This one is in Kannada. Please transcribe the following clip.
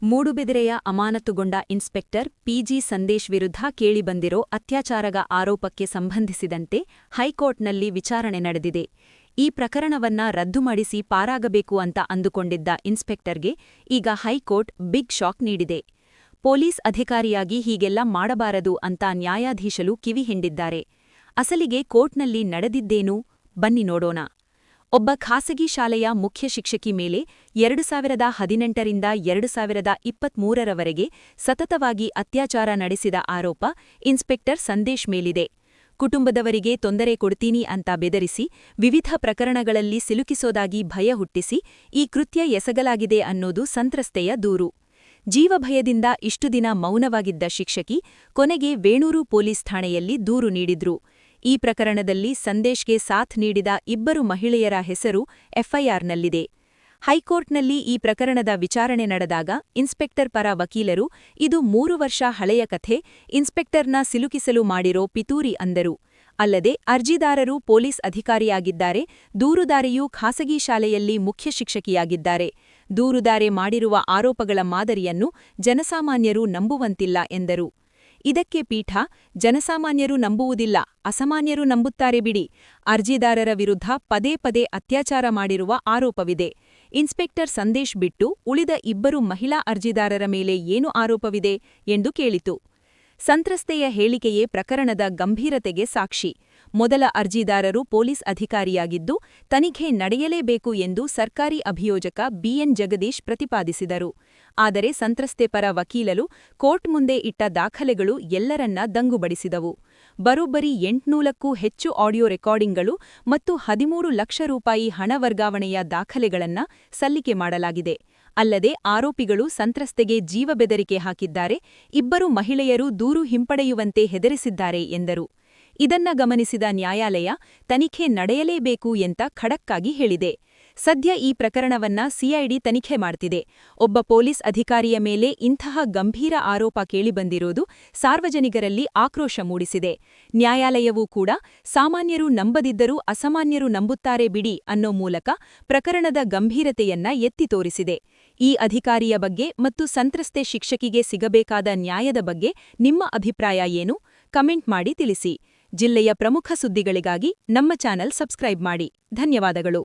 ಮೂಡುಬಿದಿರೆಯ ಅಮಾನತುಗೊಂಡ ಇನ್ಸ್ಪೆಕ್ಟರ್ ಪಿಜಿ ಸಂದೇಶ್ ವಿರುದ್ಧ ಕೇಳಿಬಂದಿರೋ ಅತ್ಯಾಚಾರದ ಆರೋಪಕ್ಕೆ ಸಂಬಂಧಿಸಿದಂತೆ ಹೈಕೋರ್ಟ್ನಲ್ಲಿ ವಿಚಾರಣೆ ನಡೆದಿದೆ. ಈ ಪ್ರಕರಣವನ್ನ ರದ್ದುಮಾಡಿಸಿ ಪಾರಾಗಬೇಕು ಅಂತ ಅಂದುಕೊಂಡಿದ್ದ ಇನ್ಸ್ಪೆಕ್ಟರ್ಗೆ ಈಗ ಹೈಕೋರ್ಟ್ ಬಿಗ್ ಶಾಕ್ ನೀಡಿದೆ. ಪೊಲೀಸ್ ಅಧಿಕಾರಿಯಾಗಿ ಹೀಗೆಲ್ಲ ಮಾಡಬಾರದು ಅಂತ ನ್ಯಾಯಾಧೀಶರು ಕಿವಿ ಹಿಂಡಿದ್ದಾರೆ. ಅಸಲಿಗೆ ಕೋರ್ಟ್ನಲ್ಲಿ ನಡೆದಿದ್ದೇನು? ಬನ್ನಿ ನೋಡೋಣ. ಒಬ್ಬ ಖಾಸಗಿ ಶಾಲೆಯ ಮುಖ್ಯ ಶಿಕ್ಷಕಿ ಮೇಲೆ 2018ರಿಂದ 2023ರವರೆಗೆ ಸತತವಾಗಿ ಅತ್ಯಾಚಾರ ನಡೆಸಿದ ಆರೋಪ ಇನ್ಸ್ಪೆಕ್ಟರ್ ಸಂದೇಶ್ ಮೇಲಿದೆ. ಕುಟುಂಬದವರಿಗೆ ತೊಂದರೆ ಕೊಡ್ತೀನಿ ಅಂತ ಬೆದರಿಸಿ ವಿವಿಧ ಪ್ರಕರಣಗಳಲ್ಲಿ ಸಿಲುಕಿಸೋದಾಗಿ ಭಯ ಹುಟ್ಟಿಸಿ ಈ ಕೃತ್ಯ ಎಸಗಲಾಗಿದೆ ಅನ್ನೋದು ಸಂತ್ರಸ್ತೆಯ ದೂರು. ಜೀವಭಯದಿಂದ ಇಷ್ಟು ದಿನ ಮೌನವಾಗಿದ್ದ ಶಿಕ್ಷಕಿ ಕೊನೆಗೆ ವೇಣೂರು ಪೊಲೀಸ್ ಠಾಣೆಯಲ್ಲಿ ದೂರು ನೀಡಿದ್ರು. ಈ ಪ್ರಕರಣದಲ್ಲಿ ಸಂದೇಶ್ಗೆ ಸಾಥ್ ನೀಡಿದ ಇಬ್ಬರು ಮಹಿಳೆಯರ ಹೆಸರು ಎಫ್ಐಆರ್ನಲ್ಲಿದೆ. ಹೈಕೋರ್ಟ್ನಲ್ಲಿ ಈ ಪ್ರಕರಣದ ವಿಚಾರಣೆ ನಡೆದಾಗ ಇನ್ಸ್ಪೆಕ್ಟರ್ ಪರ ವಕೀಲರು ಇದು 3 ವರ್ಷ ಹಳೆಯ ಕಥೆ, ಇನ್ಸ್ಪೆಕ್ಟರ್ನ ಸಿಲುಕಿಸಲು ಮಾಡಿರೋ ಪಿತೂರಿ ಅಂದರು. ಅಲ್ಲದೆ ಅರ್ಜಿದಾರರು ಪೊಲೀಸ್ ಅಧಿಕಾರಿಯಾಗಿದ್ದಾರೆ, ದೂರುದಾರಿಯೂ ಖಾಸಗಿ ಶಾಲೆಯಲ್ಲಿ ಮುಖ್ಯ ಶಿಕ್ಷಕಿಯಾಗಿದ್ದಾರೆ. ದೂರುದಾರೆ ಮಾಡಿರುವ ಆರೋಪಗಳ ಮಾದರಿಯನ್ನು ಜನಸಾಮಾನ್ಯರು ನಂಬುವಂತಿಲ್ಲ ಎಂದರು. ಇದಕ್ಕೆ ಪೀಠ, ಜನಸಾಮಾನ್ಯರು ನಂಬುವುದಿಲ್ಲ, ಅಸಾಮಾನ್ಯರು ನಂಬುತ್ತಾರೆ ಬಿಡಿ. ಅರ್ಜಿದಾರರ ವಿರುದ್ಧ ಪದೇ ಪದೇ ಅತ್ಯಾಚಾರ ಮಾಡಿರುವ ಆರೋಪವಿದೆ. ಇನ್ಸ್ಪೆಕ್ಟರ್ ಸಂದೇಶ್ ಬಿಟ್ಟು ಉಳಿದ ಇಬ್ಬರು ಮಹಿಳಾ ಅರ್ಜಿದಾರರ ಮೇಲೆ ಏನು ಆರೋಪವಿದೆ ಎಂದು ಕೇಳಿತು. ಸಂತ್ರಸ್ತೆಯ ಹೇಳಿಕೆಯೇ ಪ್ರಕರಣದ ಗಂಭೀರತೆಗೆ ಸಾಕ್ಷಿ. ಮೊದಲ ಅರ್ಜಿದಾರರು ಪೊಲೀಸ್ ಅಧಿಕಾರಿಯಾಗಿದ್ದು ತನಿಖೆ ನಡೆಯಲೇಬೇಕು ಎಂದು ಸರ್ಕಾರಿ ಅಭಿಯೋಜಕ ಬಿಎನ್ ಜಗದೀಶ್ ಪ್ರತಿಪಾದಿಸಿದರು. ಆದರೆ ಸಂತ್ರಸ್ತೆ ಪರ ವಕೀಲರು ಕೋರ್ಟ್ ಮುಂದೆ ಇಟ್ಟ ದಾಖಲೆಗಳು ಎಲ್ಲರನ್ನ ದಂಗುಬಡಿಸಿದವು. ಬರೋಬ್ಬರಿ 800ಕ್ಕೂ ಹೆಚ್ಚು ಆಡಿಯೋ ರೆಕಾರ್ಡಿಂಗ್ಗಳು ಮತ್ತು 13 ಲಕ್ಷ ರೂಪಾಯಿ ಹಣ ವರ್ಗಾವಣೆಯ ದಾಖಲೆಗಳನ್ನ ಸಲ್ಲಿಕೆ ಮಾಡಲಾಗಿದೆ. ಅಲ್ಲದೆ ಆರೋಪಿಗಳು ಸಂತ್ರಸ್ತೆಗೆ ಜೀವ ಬೆದರಿಕೆ ಹಾಕಿದ್ದಾರೆ, ಇಬ್ಬರು ಮಹಿಳೆಯರು ದೂರು ಹಿಂಪಡೆಯುವಂತೆ ಹೆದರಿಸಿದ್ದಾರೆ ಎಂದರು. ಇದನ್ನ ಗಮನಿಸಿದ ನ್ಯಾಯಾಲಯ ತನಿಖೆ ನಡೆಯಲೇಬೇಕು ಎಂತ ಖಡಕ್ಕಾಗಿ ಹೇಳಿದೆ. ಸದ್ಯ ಈ ಪ್ರಕರಣವನ್ನ ಸಿಐಡಿ ತನಿಖೆ ಮಾಡ್ತಿದೆ. ಒಬ್ಬ ಪೊಲೀಸ್ ಅಧಿಕಾರಿಯ ಮೇಲೆ ಇಂತಹ ಗಂಭೀರ ಆರೋಪ ಕೇಳಿಬಂದಿರೋದು ಸಾರ್ವಜನಿಕರಲ್ಲಿ ಆಕ್ರೋಶ ಮೂಡಿಸಿದೆ. ನ್ಯಾಯಾಲಯವೂ ಕೂಡ ಸಾಮಾನ್ಯರು ನಂಬದಿದ್ದರೂ ಅಸಾಮಾನ್ಯರು ನಂಬುತ್ತಾರೆ ಬಿಡಿ ಅನ್ನೋ ಮೂಲಕ ಪ್ರಕರಣದ ಗಂಭೀರತೆಯನ್ನ ಎತ್ತಿ ತೋರಿಸಿದೆ. ಈ ಅಧಿಕಾರಿಯ ಬಗ್ಗೆ ಮತ್ತು ಸಂತ್ರಸ್ತೆ ಶಿಕ್ಷಕಿಗೆ ಸಿಗಬೇಕಾದ ನ್ಯಾಯದ ಬಗ್ಗೆ ನಿಮ್ಮ ಅಭಿಪ್ರಾಯ ಏನು? ಕಮೆಂಟ್ ಮಾಡಿ ತಿಳಿಸಿ. ಜಿಲ್ಲೆಯ ಪ್ರಮುಖ ಸುದ್ದಿಗಳಿಗಾಗಿ ನಮ್ಮ ಚಾನೆಲ್ ಸಬ್ಸ್ಕ್ರೈಬ್ ಮಾಡಿ. ಧನ್ಯವಾದಗಳು.